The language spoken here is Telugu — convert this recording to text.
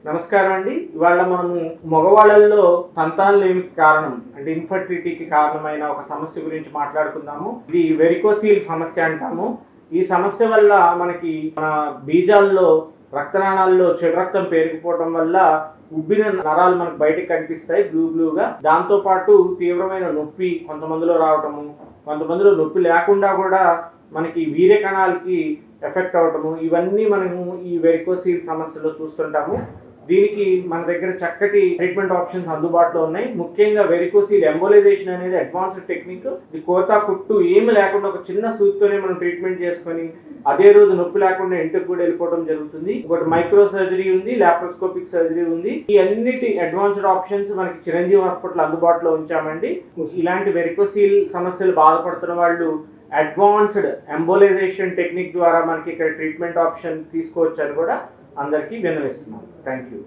నమస్కారం అండి. ఇవాళ మనము మగవాళ్ళల్లో సంతానలేమికి కారణం అంటే ఇన్ఫర్టిలిటీకి కారణమైన ఒక సమస్య గురించి మాట్లాడుకుందాము. ఇది వెరికోసీల్ సమస్య అంటాము. ఈ సమస్య వల్ల మనకి మన బీజాల్లో రక్తనాళాల్లో చెడు రక్తం పేరుకుపోవడం వల్ల ఉబ్బిన నరాలు మనకు బయటకు కనిపిస్తాయి బ్లూగా. దాంతో పాటు తీవ్రమైన నొప్పి కొంతమందిలో రావటము, కొంతమందిలో నొప్పి లేకుండా కూడా మనకి వీర్య కణాలకి ఎఫెక్ట్ అవటము, ఇవన్నీ మనము ఈ వెరికోసీల్ సమస్యలో చూస్తుంటాము. దీనికి మన దగ్గర చక్కటి ట్రీట్మెంట్ ఆప్షన్స్ అందుబాటులో ఉన్నాయి. ముఖ్యంగా వెరికోసీల్ ఎంబోలైజేషన్ అనేది అడ్వాన్స్డ్ టెక్నిక్. ఇది కోత కుట్టు ఏమి లేకుండా ఒక చిన్న సూత్తోనే మనం ట్రీట్మెంట్ చేసుకొని అదే రోజు నొప్పి లేకుండా ఇంటికి కూడా వెళ్ళిపోవడం జరుగుతుంది. ఒకటి మైక్రో సర్జరీ ఉంది, లాప్రోస్కోపిక్ సర్జరీ ఉంది. ఈ అన్నిటి అడ్వాన్స్డ్ ఆప్షన్స్ మనకి చిరంజీవి హాస్పిటల్ అందుబాటులో ఉంచామండి. ఇలాంటి వెరికోసీల్ సమస్యలు బాధపడుతున్న వాళ్ళు అడ్వాన్స్డ్ ఎంబోలైజేషన్ టెక్నిక్ ద్వారా మనకి ఇక్కడ ట్రీట్మెంట్ ఆప్షన్ తీసుకోవచ్చు అని కూడా అందరికీ విన్నవిస్తున్నాం. Thank you.